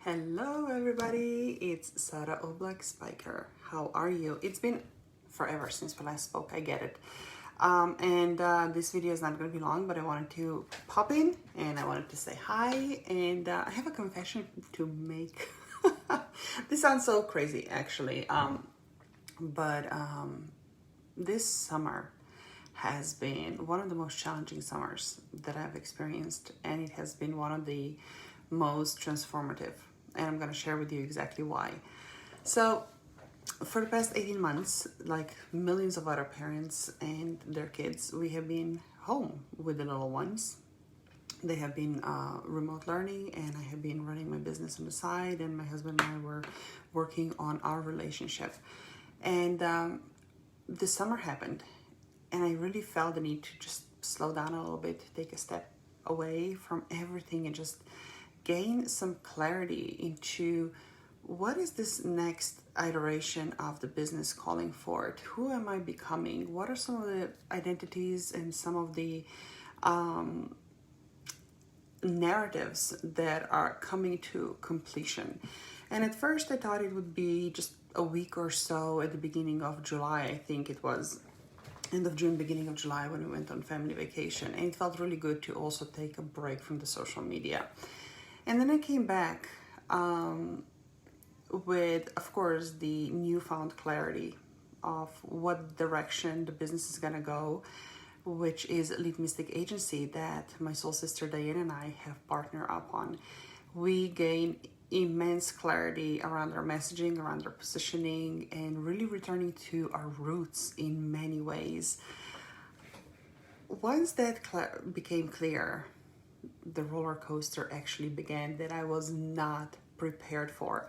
Hello everybody, it's Sarah Oblak Spiker. How are you? It's been forever since we last spoke, I get it. This video is not going to be long, but I wanted to pop in and I wanted to say hi, and I have a confession to make. This sounds so crazy actually, but this summer has been one of the most challenging summers that I've experienced, and it has been one of the most transformative, and I'm going to share with you exactly why. So for the past 18 months, like millions of other parents and their kids, we have been home with the little ones. They have been remote learning, and I have been running my business on the side, and my husband and I were working on our relationship. And the summer happened, and I really felt the need to just slow down a little bit, take a step away from everything and just gain some clarity into what is this next iteration of the business calling for. Who am I becoming? What are some of the identities and some of the narratives that are coming to completion? And at first I thought it would be just a week or so at the beginning of July. I think it was end of June, beginning of July, when we went on family vacation, and it felt really good to also take a break from the social media. And then I came back with, of course, the newfound clarity of what direction the business is going to go, which is Lead Mystic Agency that my soul sister Diane and I have partnered up on. We gain immense clarity around our messaging, around our positioning, and really returning to our roots in many ways. Once that became clear, the roller coaster actually began that I was not prepared for.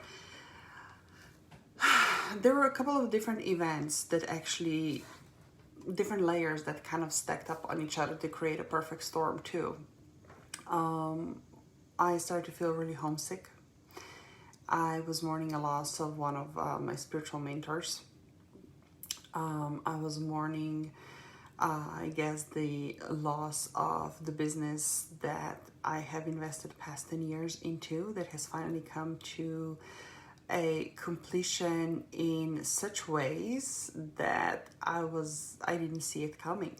There were a couple of different events that actually, different layers that kind of stacked up on each other to create a perfect storm too. I started to feel really homesick. I was mourning a loss of one of my spiritual mentors. I was mourning I guess the loss of the business that I have invested past 10 years into, that has finally come to a completion in such ways that I didn't see it coming.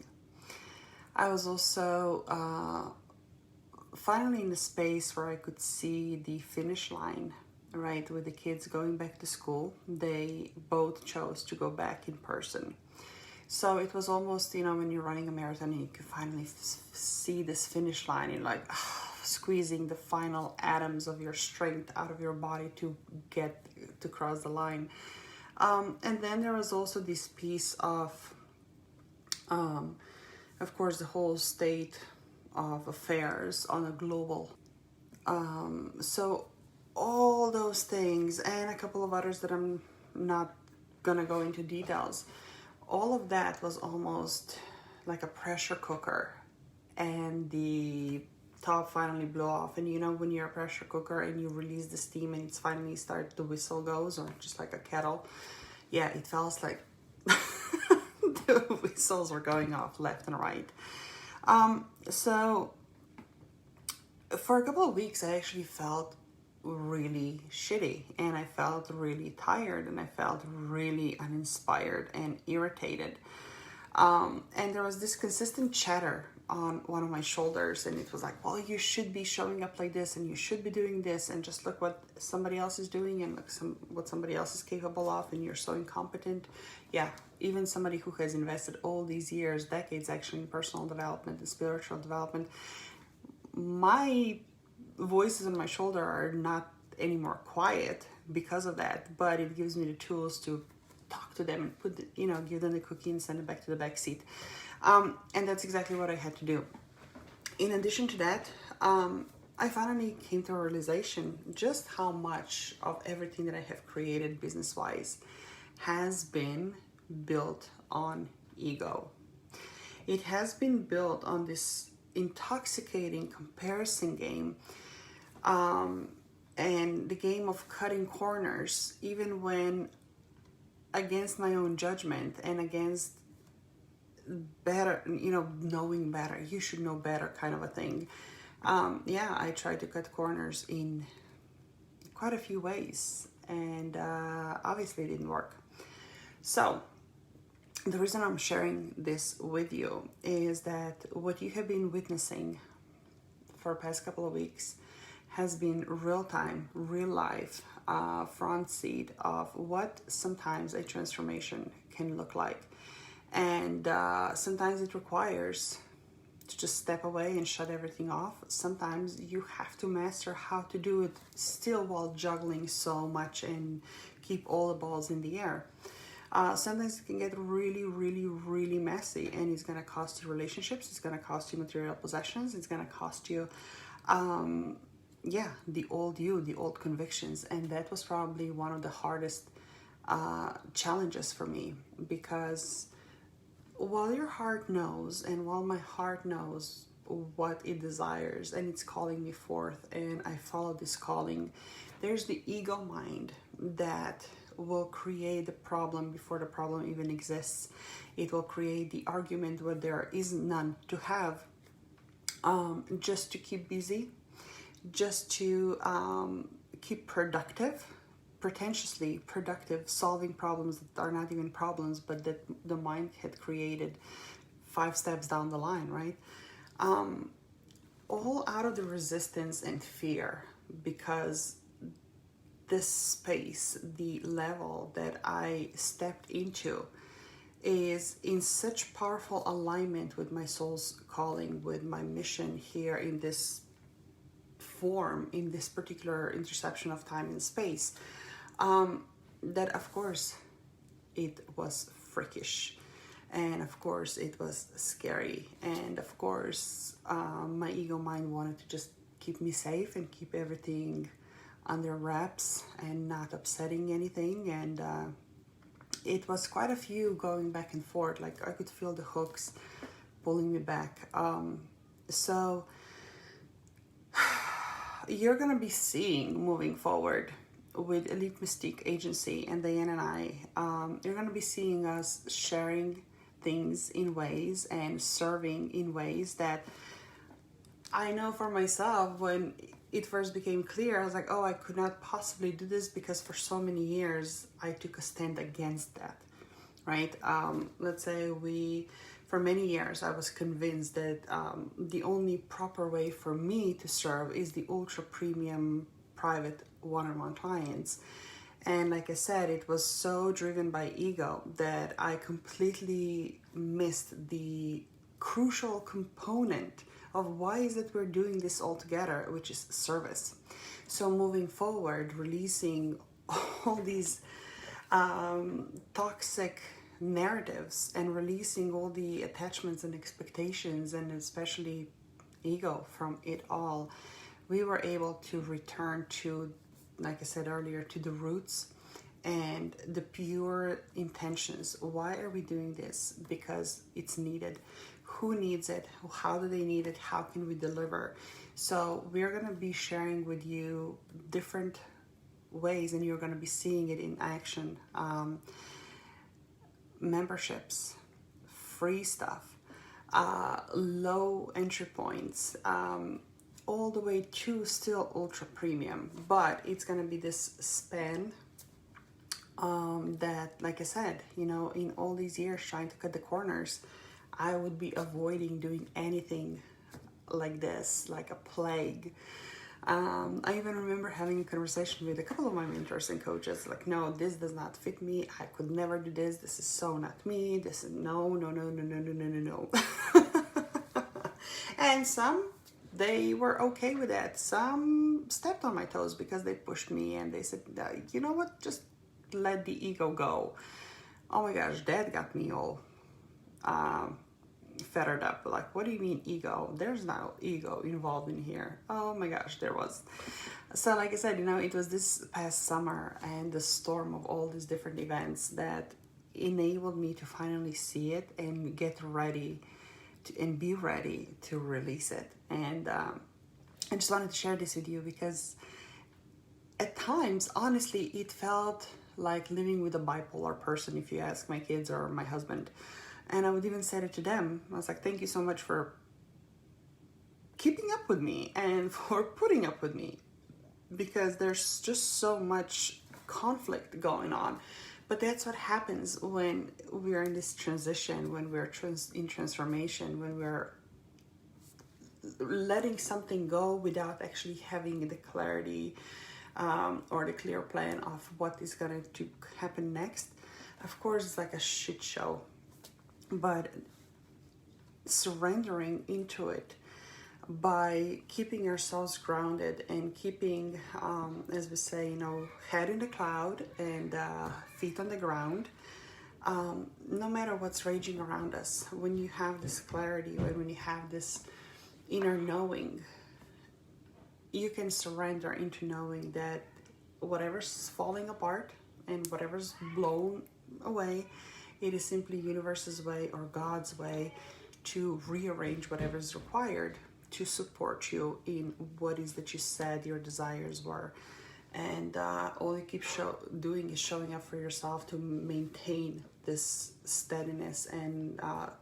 I was also finally in a space where I could see the finish line, right, with the kids going back to school. They both chose to go back in person. So it was almost, when you're running a marathon and you can finally see this finish line, and like squeezing the final atoms of your strength out of your body to get to cross the line. And then there was also this piece of course, the whole state of affairs on a global. So all those things and a couple of others that I'm not gonna go into details. All of that was almost like a pressure cooker, and the top finally blew off. And when you're a pressure cooker and you release the steam and it's finally the whistle goes, or just like a kettle, yeah, it feels like the whistles were going off left and right. So for a couple of weeks I actually felt really shitty, and I felt really tired, and I felt really uninspired and irritated, and there was this consistent chatter on one of my shoulders, and it was like, well, you should be showing up like this, and you should be doing this, and just look what somebody else is doing, and look what somebody else is capable of, and you're so incompetent. Yeah, even somebody who has invested all these years, decades actually, in personal development and spiritual development, my voices on my shoulder are not anymore quiet because of that, but it gives me the tools to talk to them and give them the cookie and send it back to the back seat. And that's exactly what I had to do. In addition to that, I finally came to a realization just how much of everything that I have created business-wise has been built on ego. It has been built on this intoxicating comparison game, and the game of cutting corners, even when against my own judgment and against better, knowing better, you should know better kind of a thing. I tried to cut corners in quite a few ways, and obviously it didn't work. So the reason I'm sharing this with you is that what you have been witnessing for the past couple of weeks has been real time, real life, front seat of what sometimes a transformation can look like. And sometimes it requires to just step away and shut everything off. Sometimes you have to master how to do it still while juggling so much and keep all the balls in the air. Sometimes it can get really, really, really messy, and it's going to cost you relationships. It's going to cost you material possessions. It's going to cost you, the old you, the old convictions. And that was probably one of the hardest challenges for me, because while your heart knows, and while my heart knows what it desires and it's calling me forth, and I follow this calling, there's the ego mind that will create the problem before the problem even exists. It will create the argument where there is none to have, just to keep busy, just to keep productive, pretentiously productive, solving problems that are not even problems, but that the mind had created 5 steps down the line, right? All out of the resistance and fear, because this space, the level that I stepped into, is in such powerful alignment with my soul's calling, with my mission here in this form, in this particular interception of time and space, that of course it was freakish, and of course it was scary, and of course my ego mind wanted to just keep me safe and keep everything under wraps and not upsetting anything. And it was quite a few going back and forth, like I could feel the hooks pulling me back. So you're gonna be seeing moving forward with Elite Mystique Agency and Diane and I, you're gonna be seeing us sharing things in ways and serving in ways that I know for myself, when it first became clear, I was like, oh, I could not possibly do this, because for so many years I took a stand against that, right? Let's say for many years I was convinced that the only proper way for me to serve is the ultra premium private one-on-one clients. And like I said, it was so driven by ego that I completely missed the crucial component of why is it we're doing this all together, which is service. So moving forward, releasing all these toxic narratives and releasing all the attachments and expectations, and especially ego from it all, we were able to return to, like I said earlier, to the roots and the pure intentions. Why are we doing this? Because it's needed. Who needs it? How do they need it? How can we deliver? So we're going to be sharing with you different ways, and you're going to be seeing it in action. Memberships, free stuff, low entry points, all the way to still ultra premium. But it's going to be this span that, like I said, you know, in all these years trying to cut the corners, I would be avoiding doing anything like this, like a plague. I even remember having a conversation with a couple of my mentors and coaches, like, no, this does not fit me. I could never do this. This is so not me. This is no. And some, they were okay with that. Some stepped on my toes because they pushed me and they said, you know what, just let the ego go. Oh my gosh, that got me all fettered up. Like, what do you mean ego? There's no ego involved in here. Oh my gosh, there was. So like I said, you know, it was this past summer and the storm of all these different events that enabled me to finally see it and get ready and be ready to release it. And I just wanted to share this with you because at times, honestly, it felt like living with a bipolar person, if you ask my kids or my husband. And I would even say it to them. I was like, thank you so much for keeping up with me and for putting up with me. because there's just so much conflict going on. But that's what happens when we're in this transition, when we're in transformation, when we're letting something go without actually having the clarity or the clear plan of what is going to happen next. Of course, it's like a shit show, but surrendering into it by keeping ourselves grounded and keeping, as we say, you know, head in the cloud and feet on the ground, no matter what's raging around us. When you have this clarity, when you have this inner knowing, you can surrender into knowing that whatever's falling apart and whatever's blown away, it is simply universe's way or God's way to rearrange whatever's required to support you in what is that you said your desires were. And all you keep doing is showing up for yourself to maintain this steadiness and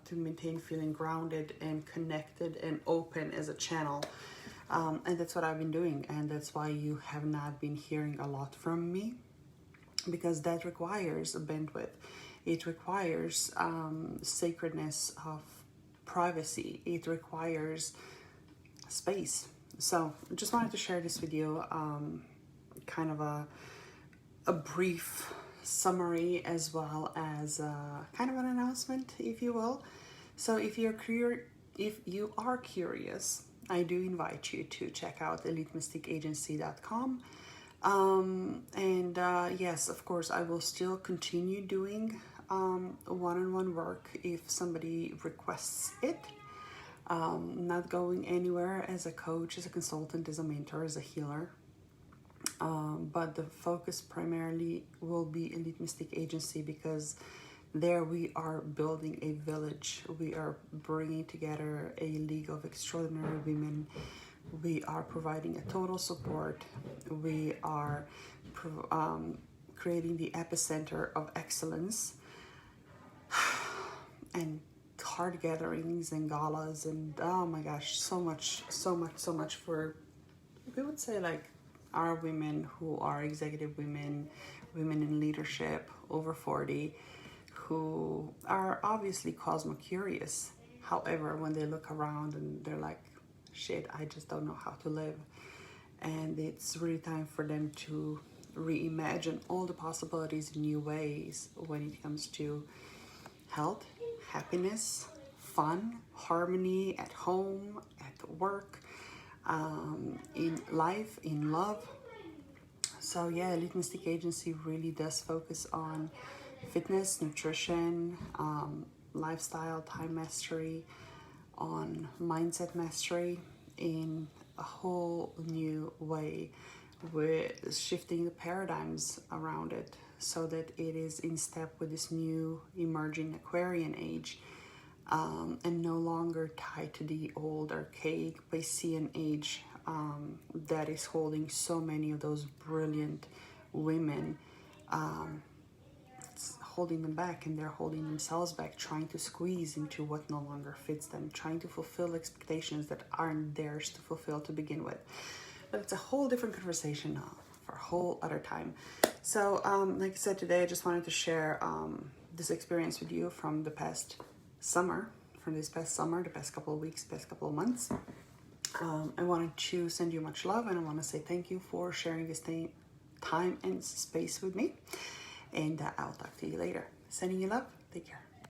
to maintain feeling grounded and connected and open as a channel. And that's what I've been doing, and that's why you have not been hearing a lot from me, because that requires a bandwidth. It requires sacredness of privacy. It requires space. So I just wanted to share this with you, kind of a brief summary as well as kind of an announcement, if you will. So if you are curious, I do invite you to check out EliteMystiqueAgency.com. Yes, of course, I will still continue doing one-on-one work if somebody requests it. Not going anywhere as a coach, as a consultant, as a mentor, as a healer. But the focus primarily will be Elite Mystique Agency, because there we are building a village. We are bringing together a league of extraordinary women. We are providing a total support. We are creating the epicenter of excellence and card gatherings and galas and oh my gosh, so much for, we would say, like our women who are executive women, women in leadership over 40, who are obviously cosmo curious. However, when they look around and they're like, shit, I just don't know how to live. And it's really time for them to reimagine all the possibilities in new ways when it comes to health, happiness, fun, harmony at home, at work, in life, in love. So yeah, Elite Mystique Agency really does focus on fitness, nutrition, lifestyle, time mastery, on mindset mastery in a whole new way. We're shifting the paradigms around it so that it is in step with this new emerging Aquarian age, and no longer tied to the old archaic Piscean age that is holding so many of those brilliant women. It's holding them back, and they're holding themselves back, trying to squeeze into what no longer fits them, trying to fulfill expectations that aren't theirs to fulfill to begin with. But it's a whole different conversation for a whole other time. So like I said, today I just wanted to share this experience with you from the past summer, the past couple of weeks, past couple of months. I wanted to send you much love, and I want to say thank you for sharing this time and space with me. And I'll talk to you later. Sending you love. Take care.